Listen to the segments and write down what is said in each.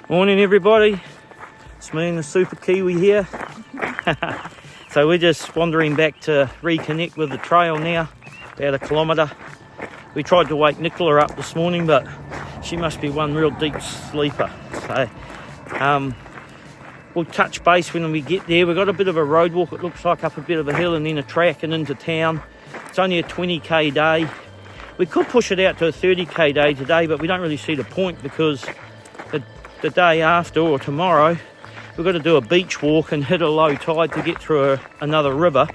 Morning everybody, it's me and the Super Kiwi here. So we're just wandering back to reconnect with the trail now, about 1 kilometre. We tried to wake Nicola up this morning, but she must be one real deep sleeper. So we'll touch base when we get there. We've got a bit of a road walk, it looks like, up a bit of a hill and then a track and into town. It's only a 20k day. We could push it out to a 30k day today, but we don't really see the point because the day after or tomorrow we've got to do a beach walk and hit a low tide to get through another river,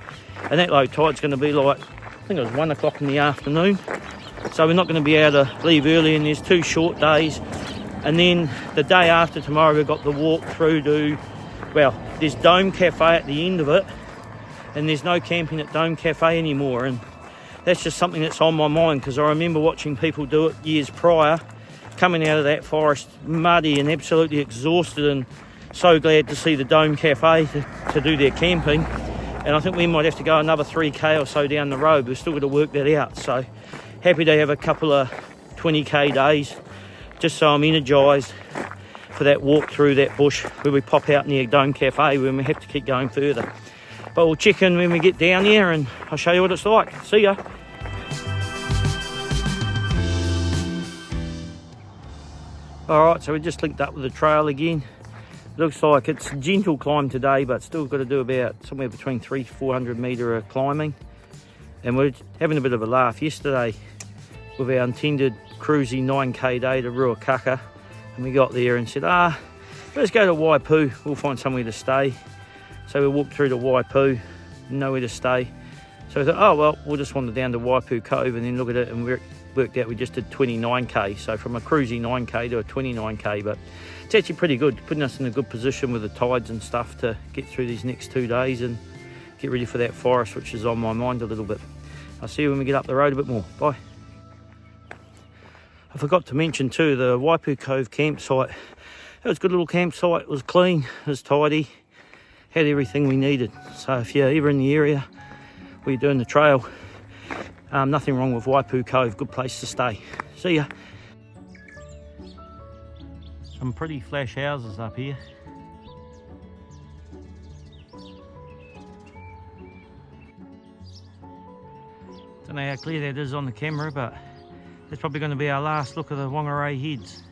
and that low tide's going to be like, I think it was 1 o'clock in the afternoon, so we're not going to be able to leave early, and there's 2 short days. And then the day after tomorrow we've got the walk through to, well, there's Dome Cafe at the end of it, and there's no camping at Dome Cafe anymore, and that's just something that's on my mind because I remember watching people do it years prior, coming out of that forest muddy and absolutely exhausted, and so glad to see the Dome Cafe to do their camping. And I think we might have to go another 3k or so down the road. We've still got to work that out, so happy to have a couple of 20k days just so I'm energised for that walk through that bush where we pop out near Dome Cafe when we have to keep going further. But we'll check in when we get down there and I'll show you what it's like. See ya. Alright, so we just linked up with the trail again. Looks like it's a gentle climb today, but still got to do about somewhere between 300-400 metre of climbing. And we're having a bit of a laugh yesterday with our intended cruisy 9k day to Ruakaka. And we got there and said, let's go to Waipu, we'll find somewhere to stay. So we walked through to Waipu, nowhere to stay. So we thought, oh well, we'll just wander down to Waipu Cove and then look at it, and worked out we just did 29k. So from a cruisy 9k to a 29k, but it's actually pretty good, putting us in a good position with the tides and stuff to get through these next 2 days and get ready for that forest, which is on my mind a little bit. I'll see you when we get up the road a bit more. Bye. I forgot to mention too, the Waipu Cove campsite. It was a good little campsite, it was clean, it was tidy, had everything we needed. So if you're ever in the area where you're doing the trail, nothing wrong with Waipu Cove, good place to stay. See ya. Some pretty flash houses up here. Don't know how clear that is on the camera, but that's probably going to be our last look at the Waorahi heads.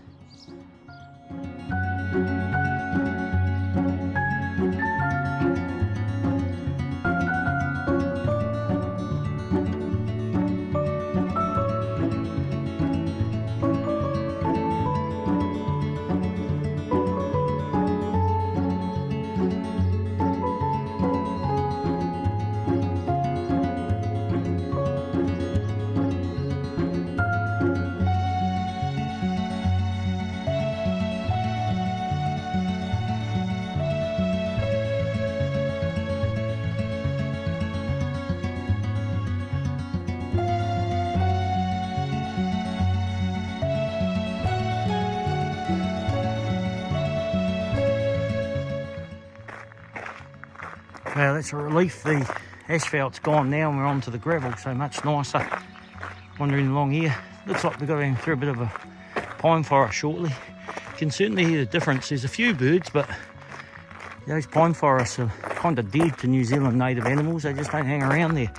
Well, that's a relief. The asphalt's gone now and we're onto the gravel, so much nicer. Wandering along here. Looks like we're going through a bit of a pine forest shortly. You can certainly hear the difference. There's a few birds, but those pine forests are kind of dead to New Zealand native animals. They just don't hang around there.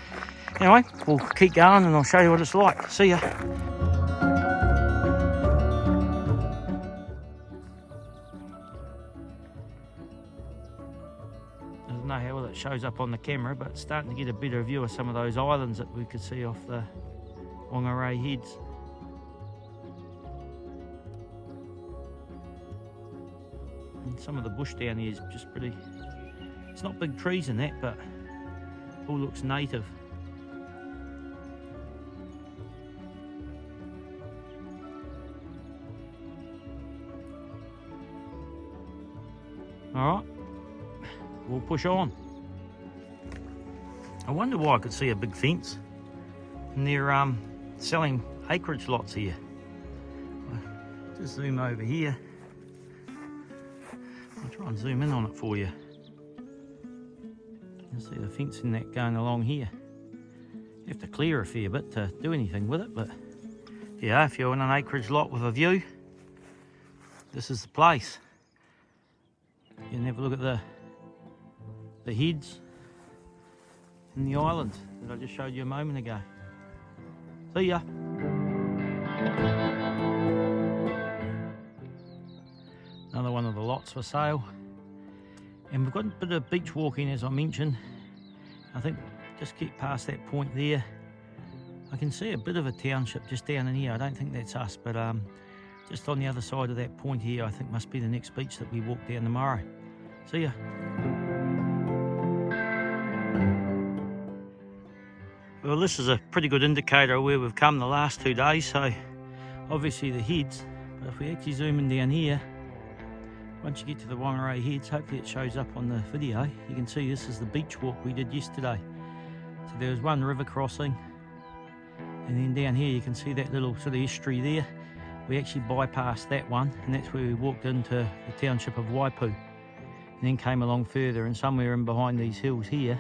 Anyway, we'll keep going and I'll show you what it's like. See ya. I don't know how well it shows up on the camera, but starting to get a better view of some of those islands that we could see off the Mangawhai heads. And some of the bush down here is just pretty, it's not big trees in that, but all looks native. Alright, we'll push on. I wonder why I could see a big fence. And they're selling acreage lots here. Just zoom over here. I'll try and zoom in on it for you. You'll see the fencing that going along here. You have to clear a fair bit to do anything with it, but yeah, if you're in an acreage lot with a view, this is the place. You can have a look at the heads in the island that I just showed you a moment ago. See ya. Another one of the lots for sale. And we've got a bit of beach walking, as I mentioned. I think just get past that point there. I can see a bit of a township just down in here. I don't think that's us, but just on the other side of that point here, I think must be the next beach that we walk down tomorrow. See ya. Well, this is a pretty good indicator of where we've come the last 2 days, so obviously the heads, but if we actually zoom in down here, once you get to the Waorahi heads, hopefully it shows up on the video, you can see this is the beach walk we did yesterday. So there was one river crossing, and then down here you can see that little sort of estuary there. We actually bypassed that one, and that's where we walked into the township of Waipu, and then came along further, and somewhere in behind these hills here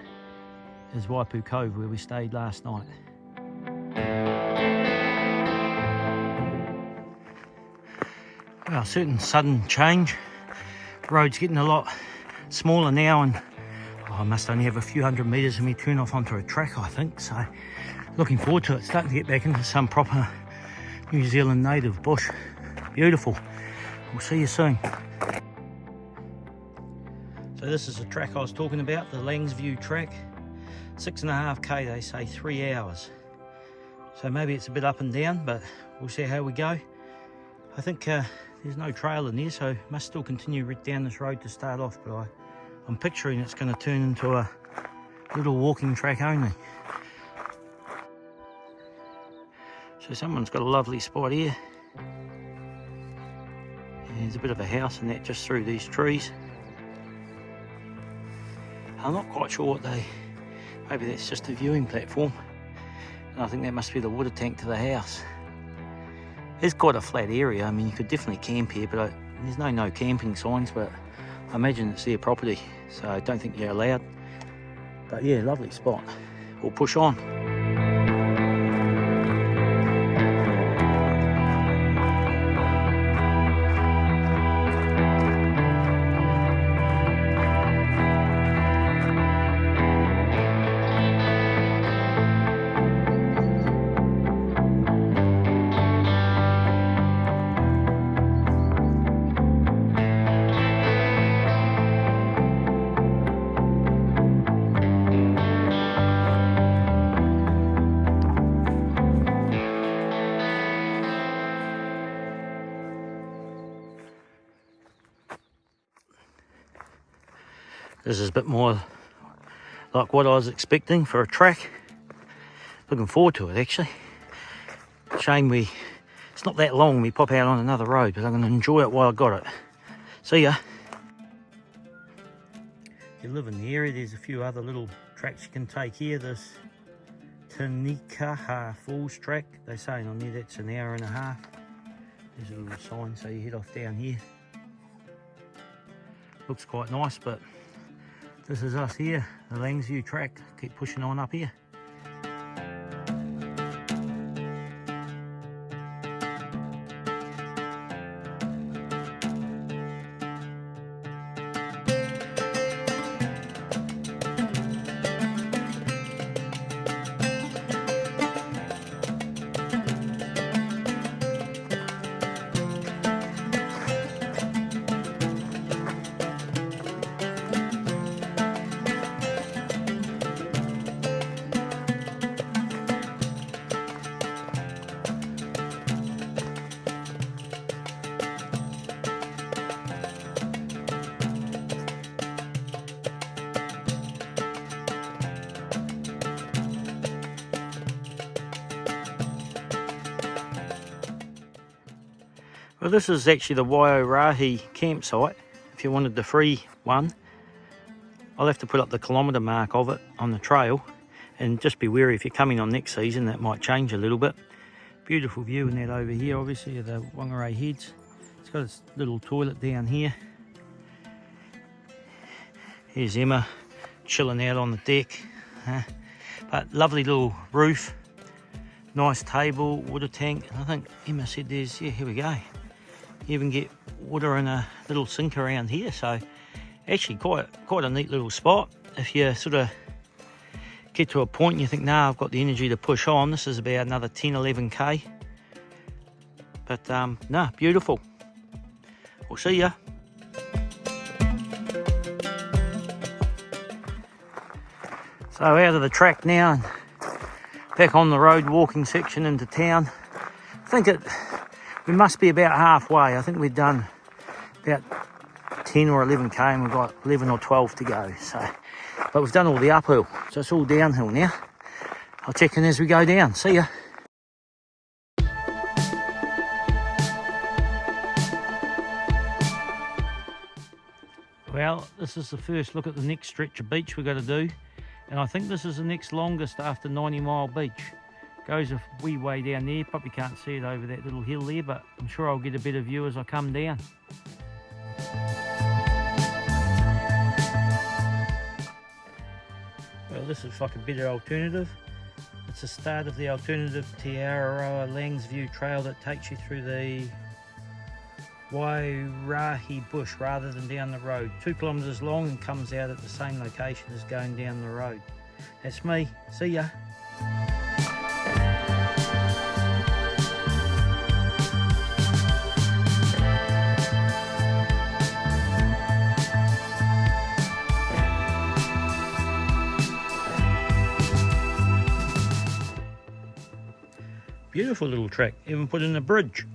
is Waipu Cove, where we stayed last night. Well, certain sudden change. The road's getting a lot smaller now, and I must only have a few hundred metres and we turn off onto a track, I think. So looking forward to it, starting to get back into some proper New Zealand native bush. Beautiful. We'll see you soon. So this is the track I was talking about, the Langsview track. 6.5k, they say 3 hours. So maybe it's a bit up and down, but we'll see how we go. I think there's no trail in there, so must still continue right down this road to start off, but I'm picturing it's going to turn into a little walking track only. So someone's got a lovely spot here. And there's a bit of a house and that just through these trees. I'm not quite sure what maybe that's just a viewing platform. And I think that must be the water tank to the house. It's quite a flat area. I mean, you could definitely camp here, but there's no camping signs, but I imagine it's their property, so I don't think you're allowed. But yeah, lovely spot. We'll push on. This is a bit more like what I was expecting for a track. Looking forward to it, actually. Shame it's not that long, we pop out on another road, but I'm going to enjoy it while I got it. See ya. If you live in the area, there's a few other little tracks you can take here. This Tinikaha Falls track, they're saying on there that's an hour and a half. There's a little sign, so you head off down here. Looks quite nice, but this is us here, the Langsview track. Keep pushing on up here. Well, this is actually the Waorahi campsite. If you wanted the free one, I'll have to put up the kilometre mark of it on the trail, and just be wary if you're coming on next season, that might change a little bit. Beautiful view in that over here, obviously, of the Waorahi heads. It's got its little toilet down here. Here's Emma chilling out on the deck. But lovely little roof, nice table, water tank. I think Emma said there's, yeah, here we go. You even get water in a little sink around here, so Actually quite a neat little spot. If you sort of get to a point and you think, nah, I've got the energy to push on, this is about another 10-11k. But no, beautiful. We'll see ya. So out of the track now and back on the road walking section into town. I think we must be about halfway. I think we've done about 10 or 11k and we've got 11 or 12 to go. So, but we've done all the uphill, so it's all downhill now. I'll check in as we go down. See ya. Well, this is the first look at the next stretch of beach we've got to do. And I think this is the next longest after 90 Mile Beach. Goes a wee way down there, probably can't see it over that little hill there, but I'm sure I'll get a better view as I come down. Well, this looks like a better alternative. It's the start of the alternative Te Araroa Langsview trail that takes you through the Waorahi bush rather than down the road. 2 kilometres long and comes out at the same location as going down the road. That's me. See ya. Beautiful little track, even put in a bridge.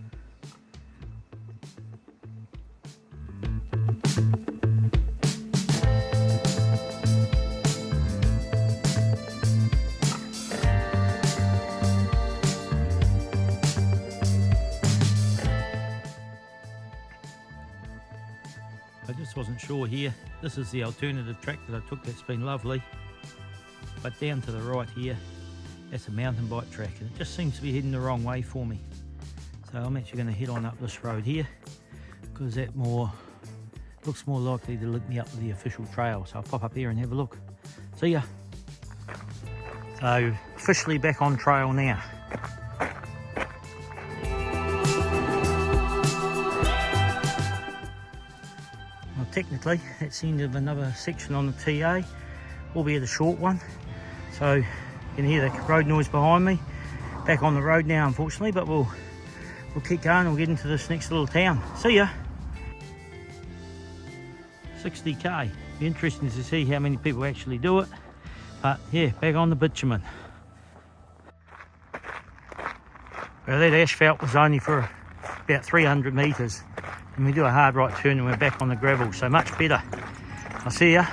I just wasn't sure here. This is the alternative track that I took that's been lovely. But down to the right here, that's a mountain bike track and it just seems to be heading the wrong way for me. So I'm actually going to head on up this road here because that looks more likely to link me up to the official trail. So I'll pop up here and have a look. See ya. So officially back on trail now. Well, technically that's the end of another section on the TA, albeit a short one. So you can hear the road noise behind me. Back on the road now, unfortunately, but we'll keep going. We'll get into this next little town. See ya. 60k. Be interesting to see how many people actually do it. But yeah, back on the bitumen. Well, that asphalt was only for about 300 metres, and we do a hard right turn and we're back on the gravel, so much better. I'll see ya.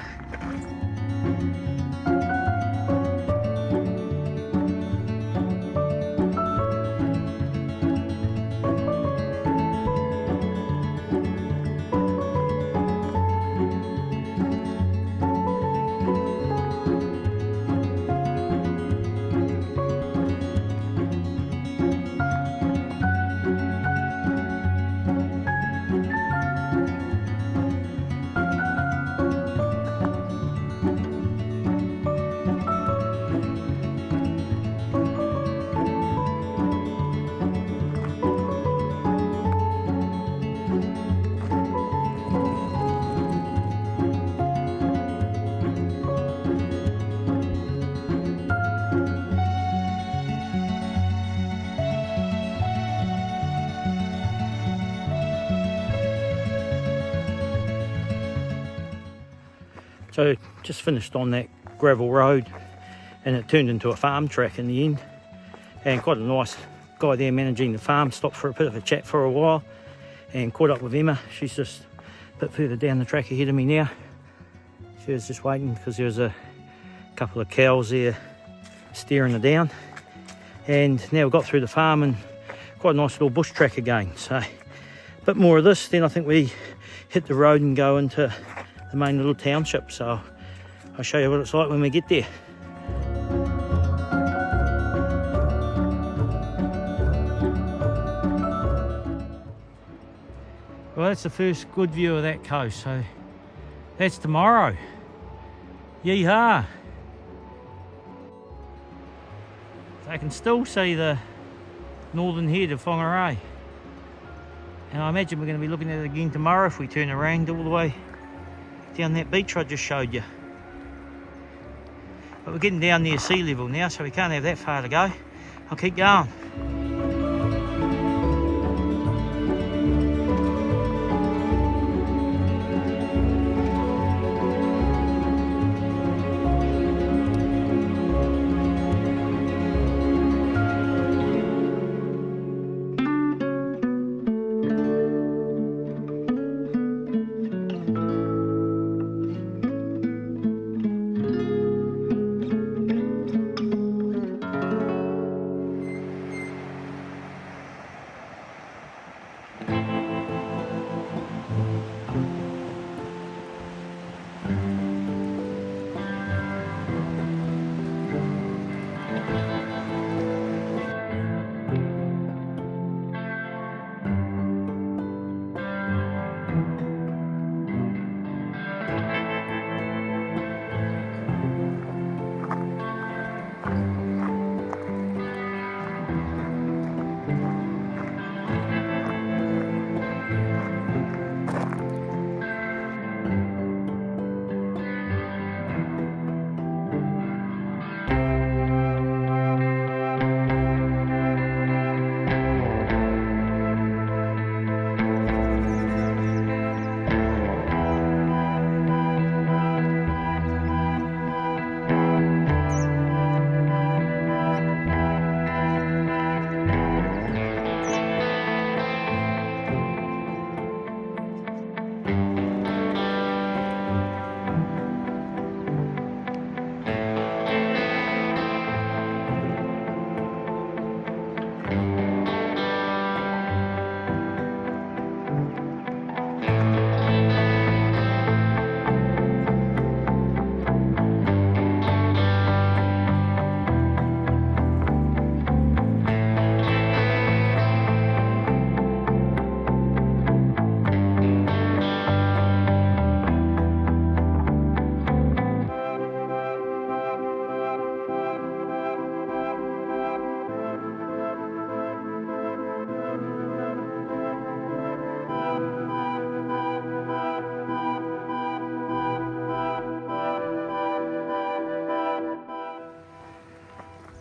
So just finished on that gravel road and it turned into a farm track in the end, and quite a nice guy there managing the farm. Stopped for a bit of a chat for a while and caught up with Emma. She's just a bit further down the track ahead of me now. She was just waiting because there was a couple of cows there steering her down, and now we've got through the farm and quite a nice little bush track again. So a bit more of this, then I think we hit the road and go into the main little township. So I'll show you what it's like when we get there. Well, that's the first good view of that coast, so that's tomorrow. Yeehaw! So I can still see the northern head of Whangarei, and I imagine we're going to be looking at it again tomorrow if we turn around all the way down that beach I just showed you. But we're getting down near sea level now, so we can't have that far to go. I'll keep going.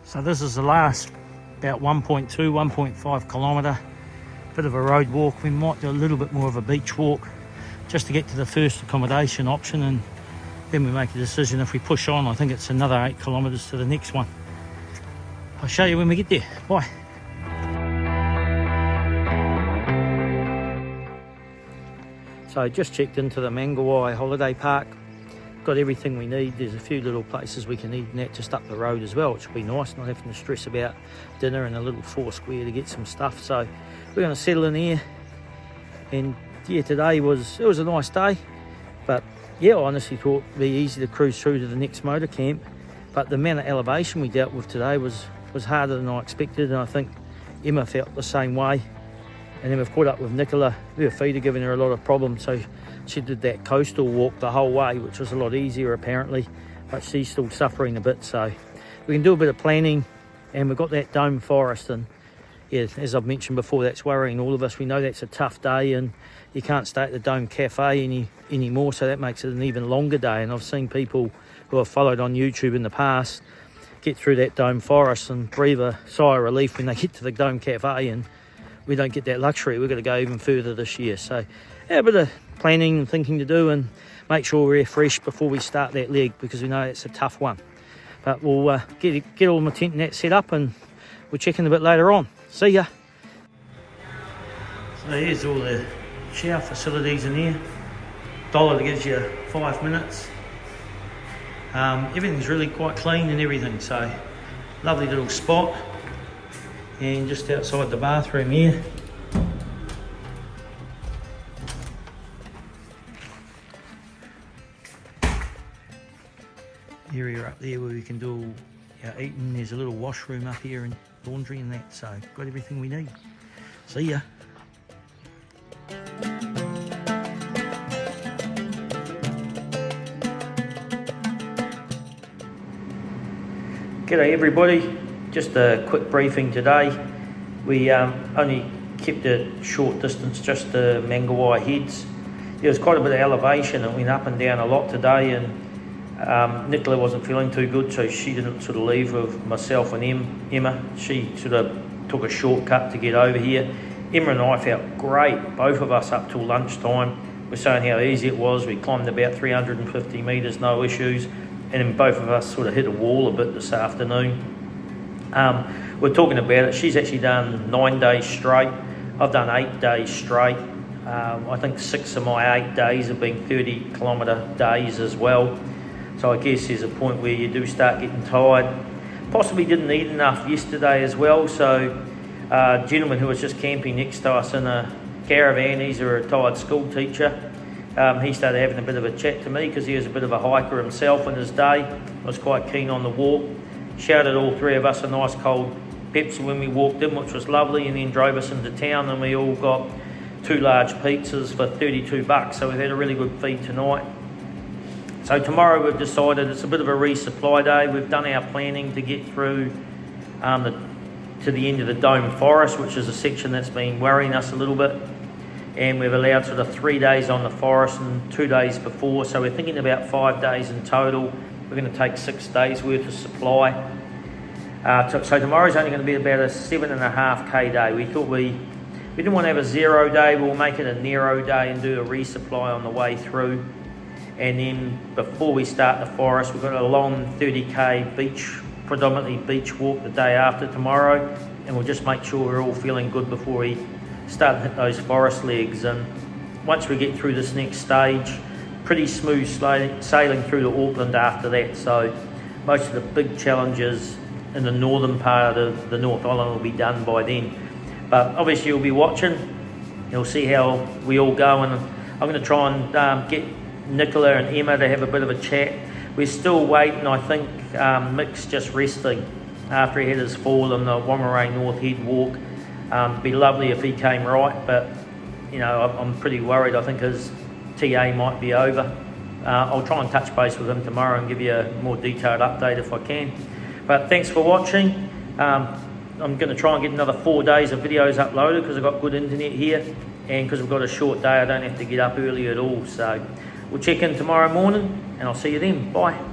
So this is the last about 1.2, 1.5 kilometre, bit of a road walk. We might do a little bit more of a beach walk just to get to the first accommodation option, and then we make a decision if we push on. I think it's another 8 kilometres to the next one. I'll show you when we get there. Bye. So I just checked into the Mangawhai holiday park. Got everything we need. There's a few little places we can eat and that just up the road as well, which will be nice, not having to stress about dinner and a little four square to get some stuff. So we're going to settle in here, and yeah, today was a nice day, but yeah, I honestly thought it'd be easy to cruise through to the next motor camp, but the amount of elevation we dealt with today was harder than I expected, and I think Emma felt the same way. And then we've caught up with Nicola. Her feet are giving her a lot of problems, so she did that coastal walk the whole way, which was a lot easier apparently, but she's still suffering a bit. So we can do a bit of planning, and we've got that dome forest, and yeah, as I've mentioned before, that's worrying all of us. We know that's a tough day, and you can't stay at the Dome Cafe anymore, so that makes it an even longer day. And I've seen people who I've followed on YouTube in the past get through that Dome Forest and breathe a sigh of relief when they get to the Dome Cafe, and we don't get that luxury. We're going to go even further this year. So yeah, a bit of planning and thinking to do, and make sure we're fresh before we start that leg, because we know it's a tough one. But we'll get all my tent and that set up, and we'll check in a bit later on. See ya. So here's all the shower facilities in here. $1 that gives you 5 minutes. Everything's really quite clean and everything, so lovely little spot. And just outside the bathroom here, area up there where we can do our eating. There's a little washroom up here and laundry and that, so got everything we need. See ya. G'day everybody, just a quick briefing today. We only kept it short distance, just the Mangawhai heads. there was quite a bit of elevation. It went up and down a lot today, and Nicola wasn't feeling too good, so she didn't sort of leave with myself and Emma. She sort of took a shortcut to get over here. Emma and I felt great, both of us, up till lunchtime. We're saying how easy it was. We climbed about 350 metres, no issues, and then both of us sort of hit a wall a bit this afternoon. We're talking about it. She's actually done 9 days straight. I've done 8 days straight. I think 6 of my 8 days have been 30-kilometre days as well. So I guess there's a point where you do start getting tired. Possibly didn't eat enough yesterday as well. So a gentleman who was just camping next to us in a caravan, he's a retired school teacher. He started having a bit of a chat to me because he was a bit of a hiker himself in his day. Was quite keen on the walk. Shouted all three of us a nice cold Pepsi when we walked in, which was lovely, and then drove us into town, and we all got 2 large pizzas for $32. So we've had a really good feed tonight. So tomorrow we've decided it's a bit of a resupply day. We've done our planning to get through to the end of the Dome Forest, which is a section that's been worrying us a little bit. And we've allowed sort of 3 days on the forest and 2 days before. So we're thinking about 5 days in total. We're going to take 6 days worth of supply. So tomorrow's only going to be about a 7.5k day. We thought we didn't want to have a 0 day. We'll make it a narrow day and do a resupply on the way through. And then before we start the forest, we've got a long 30k beach, predominantly beach walk the day after tomorrow. And we'll just make sure we're all feeling good before we start to hit those forest legs. And once we get through this next stage, pretty smooth sailing through to Auckland after that. So most of the big challenges in the northern part of the North Island will be done by then. But obviously you'll be watching. You'll see how we all go, and I'm going to try and get Nicola and Emma to have a bit of a chat. We're still waiting. I think Mick's just resting after he had his fall on the Waorahi North Head walk. It'd be lovely if he came right, but you know, I'm pretty worried. I think his TA might be over. I'll try and touch base with him tomorrow and give you a more detailed update if I can. But thanks for watching. I'm going to try and get another 4 days of videos uploaded because I've got good internet here, and because we've got a short day I don't have to get up early at all. So we'll check in tomorrow morning and I'll see you then. Bye.